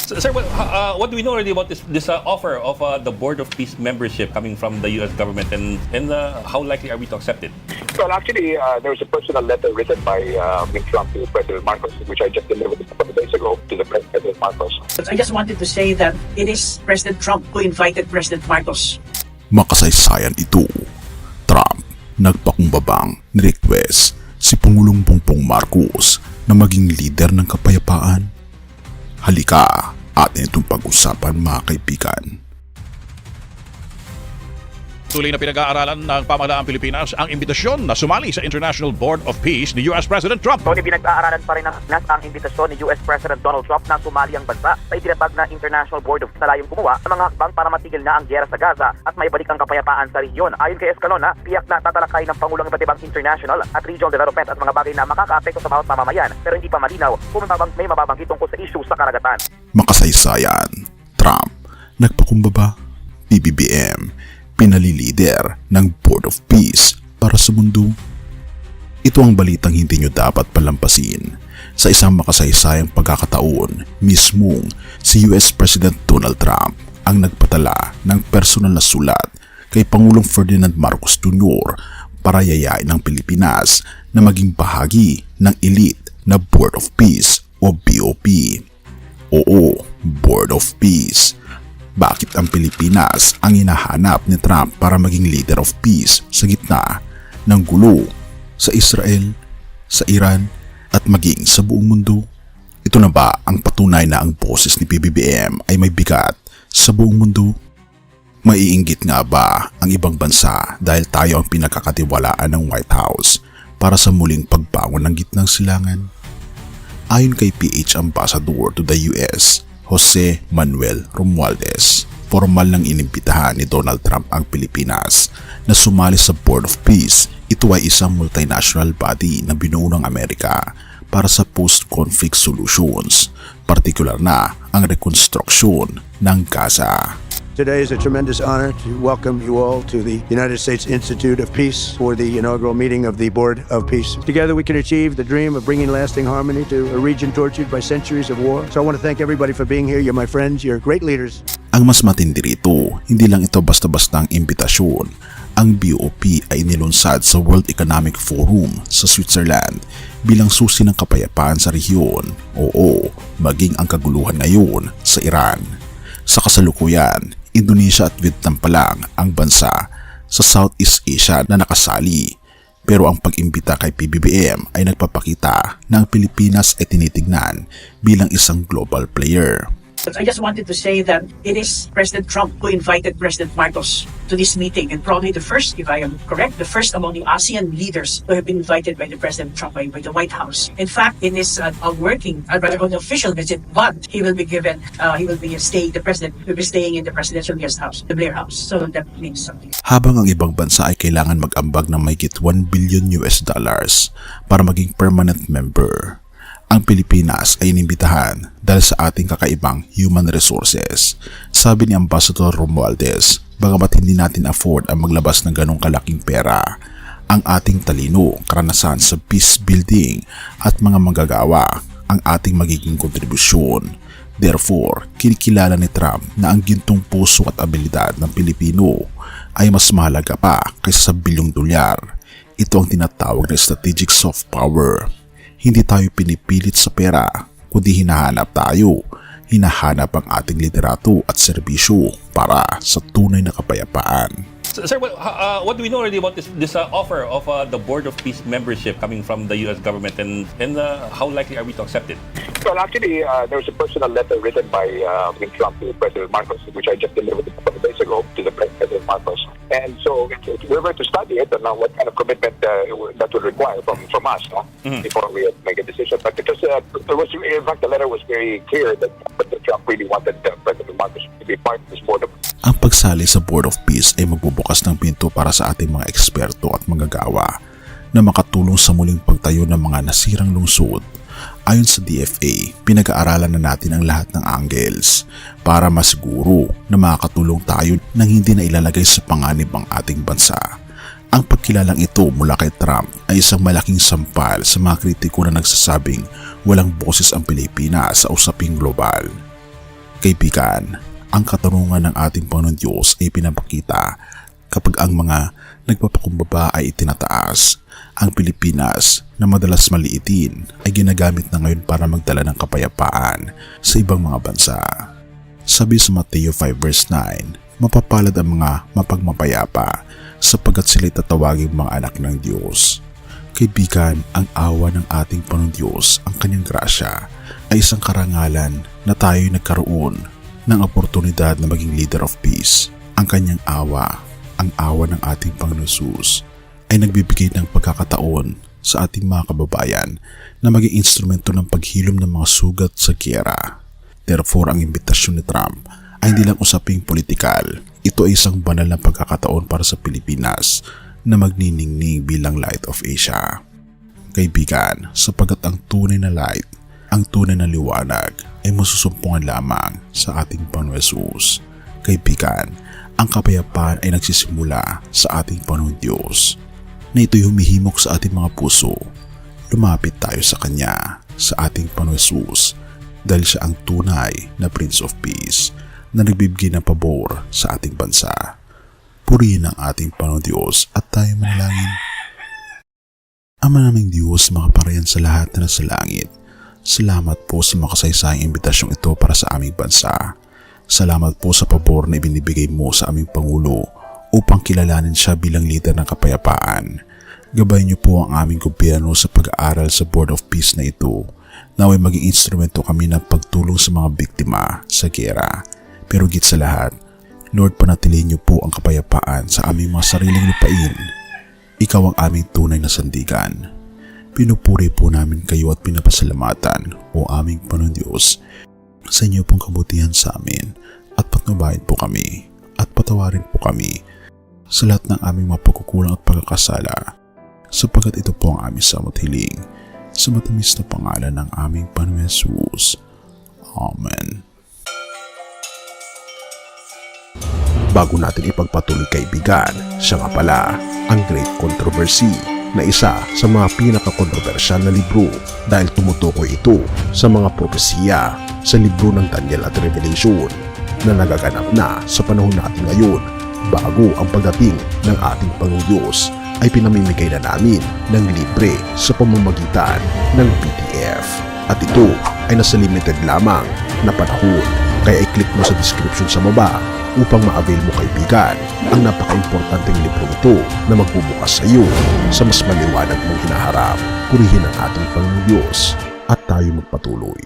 Sir, what do we know already about this offer of the Board of Peace membership coming from the U.S. government, and how likely are we to accept it? Well, actually, there was a personal letter written by Trump to President Marcos, which I just delivered a couple of days ago to the President Marcos. I just wanted to say that it is President Trump who invited President Marcos. Makasaysayan ito. Trump nagpakumbabang ni-request si Pangulong Bongbong Marcos na maging leader ng kapayapaan. Halika, atin itong pag-usapan mga kaibigan. Tuloy na pinag-aaralan ng pamahalaang Pilipinas ang imbitasyon na sumali sa International Board of Peace ni U.S. President Trump. Tony, pinag-aaralan pa rin ng Pinas ang imbitasyon ni U.S. President Donald Trump na sumali ang bansa sa itinatag na International Board of Peace na layong gumawa ng mga hakbang para matigil na ang gyera sa Gaza at maibalik ang kapayapaan sa rehiyon. Ayon kay Escalona, tiyak na tatalakay ng Pangulong iba't ibang international at regional development at mga bagay na makakaapekto sa bawat mamamayan, pero hindi pa malinaw kung may mababanggit tungkol sa issue sa karagatan. Makasaysayan. Trump nagpakumbaba. PBBM pinalilider ng Board of Peace para sa mundo. Ito ang balitang hindi nyo dapat palampasin. Sa isang makasaysayang pagkakataon, mismong si US President Donald Trump ang nagpadala ng personal na sulat kay Pangulong Ferdinand Marcos Jr. para yayain ang Pilipinas na maging bahagi ng elite na Board of Peace o BOP. Oo, Board of Peace. Bakit ang Pilipinas ang hinahanap ni Trump para maging leader of peace sa gitna ng gulo sa Israel, sa Iran at maging sa buong mundo? Ito na ba ang patunay na ang boses ni PBBM ay may bigat sa buong mundo? Maiinggit nga ba ang ibang bansa dahil tayo ang pinagkakatiwalaan ng White House para sa muling pagbangon ng gitnang silangan? Ayon kay PH Ambassador to the US, Jose Manuel Romualdez, formal nang inimbitahan ni Donald Trump ang Pilipinas na sumali sa Board of Peace. Ito ay isang multinational body na binuo ng Amerika para sa post-conflict solutions, partikular na ang rekonstruksyon ng Gaza. Today is a tremendous honor to welcome you all to the United States Institute of Peace for the inaugural meeting of the Board of Peace. Together we can achieve the dream of bringing lasting harmony to a region tortured by centuries of war. So I want to thank everybody for being here. You're my friends, you're great leaders. Ang mas matindi rito, hindi lang ito basta-basta ang imbitasyon. Ang BOP ay nilunsad sa World Economic Forum sa Switzerland bilang susi ng kapayapaan sa rehiyon. Oo, maging ang kaguluhan ngayon sa Iran. Sa kasalukuyan, Indonesia at Vietnam pa lang ang bansa sa Southeast Asia na nakasali. Pero ang pag-imbita kay PBBM ay nagpapakita na ang Pilipinas ay tinitignan bilang isang global player. I just wanted to say that it is President Trump who invited President Marcos to this meeting, and probably the first, if I am correct, the first among the ASEAN leaders who have been invited by the President Trump by the White House. In fact, it is a rather an official visit, but he will be given, the President will be staying in the presidential guest house, the Blair House. So that means something. Habang ang ibang bansa ay kailangan mag-ambag ng mahigit $1 billion para maging permanent member, ang Pilipinas ay inimbitahan dahil sa ating kakaibang human resources. Sabi ni Ambassador Romualdez, bagamat hindi natin afford ang maglabas ng ganong kalaking pera, ang ating talino, karanasan sa peace building at mga manggagawa ang ating magiging kontribusyon. Therefore, kinikilala ni Trump na ang gintong puso at abilidad ng Pilipino ay mas mahalaga pa kaysa sa $1 billion. Ito ang tinatawag na strategic soft power. Hindi tayo pinipilit sa pera, kundi hinahanap ang ating liderato at serbisyo para sa tunay na kapayapaan. Sir, what do we know already about this offer of the Board of Peace membership coming from the U.S. government, and how likely are we to accept it? Well, actually, there was a personal letter written by Trump to President Marcos, which I just delivered a couple of days ago to the President Marcos. And so we were to study it and what kind of commitment that would require from us before we make a decision. But because in fact, the letter was very clear that President Trump really wanted President Marcos to be part of this board of. Ang pagsali sa Board of Peace ay magbubukas ng pinto para sa ating mga eksperto at manggagawa na makatulong sa muling pagtayo ng mga nasirang lungsod. Ayon sa DFA, pinag-aaralan na natin ang lahat ng angles para masiguro na makakatulong tayo nang hindi na ilalagay sa panganib ang ating bansa. Ang pagkilalang ito mula kay Trump ay isang malaking sampal sa mga kritiko na nagsasabing walang boses ang Pilipinas sa usaping global. Kaibigan, ang katarungan ng ating Panginoon Diyos ay pinapakita kapag ang mga nagpapakumbaba ay itinataas. Ang Pilipinas na madalas maliitin ay ginagamit na ngayon para magdala ng kapayapaan sa ibang mga bansa. Sabi sa Mateo 5 verse 9, mapapalad ang mga mapagmapayapa sapagkat sila'y tatawaging mga anak ng Diyos. Kaibigan, ang awa ng ating Panginoon Diyos, ang kanyang grasya, ay isang karangalan na tayo'y nagkaroon ng oportunidad na maging leader of peace. Ang kanyang awa, ang awa ng ating Panginoon Jesus, ay nagbibigay ng pagkakataon sa ating mga kababayan na maging instrumento ng paghilom ng mga sugat sa giyera. Therefore, ang imbitasyon ni Trump ay hindi lang usaping politikal. Ito ay isang banal na pagkakataon para sa Pilipinas na magniningning bilang Light of Asia. Kaibigan, sapagkat ang tunay na light, ang tunay na liwanag ay masusumpungan lamang sa ating Panginoon Jesus. Kaibigan, ang kapayapaan ay nagsisimula sa ating Panginoon Diyos, na ito'y humihimok sa ating mga puso. Lumapit tayo sa Kanya, sa ating Panginoon Jesus, dahil siya ang tunay na Prince of Peace na nagbibigay ng pabor sa ating bansa. Purihin ang ating Panginoon Diyos at tayo manalangin. Ama naming Diyos, makaparayan sa lahat na nasa langit, salamat po sa makasaysayang imbitasyong ito para sa aming bansa. Salamat po sa pabor na ibinibigay mo sa aming Pangulo upang kilalanin siya bilang leader ng kapayapaan. Gabayan niyo po ang aming gobyerno sa pag-aaral sa Board of Peace na ito, naway maging instrumento kami ng pagtulong sa mga biktima sa giyera. Pero higit sa lahat, Lord, panatilihin niyo po ang kapayapaan sa aming mga sariling lupain. Ikaw ang aming tunay na sandigan. Pinupuri po namin kayo at pinapasalamatan, o aming Panginoon Diyos, sa inyo pong kabutihan sa amin, at patnubayan po kami at patawarin po kami sa lahat ng aming mga pagkukulang at pagkakasala, sapagkat ito po ang aming samot hiling sa matamis na pangalan ng aming Panginoon Jesus. Amen. Bago natin ipagpatuloy, kaibigan, siya nga pala ang Great Controversy, na isa sa mga pinaka-kontrobersyal na libro dahil tumutukoy ito sa mga propesiya sa libro ng Daniel at Revelation na nagaganap na sa panahon natin ngayon, bago ang pagdating ng ating Panginoong Diyos ay pinamimigay na namin ng libre sa pamamagitan ng PDF. At ito ay nasa limited lamang na panahon, kaya i-click mo sa description sa baba upang ma-avail mo, kaibigan, ang napaka-importanteng libro ito na magbubukas sa iyo sa mas maliwanag mong hinaharap. Purihin ang ating Panginoong Diyos at tayo magpatuloy.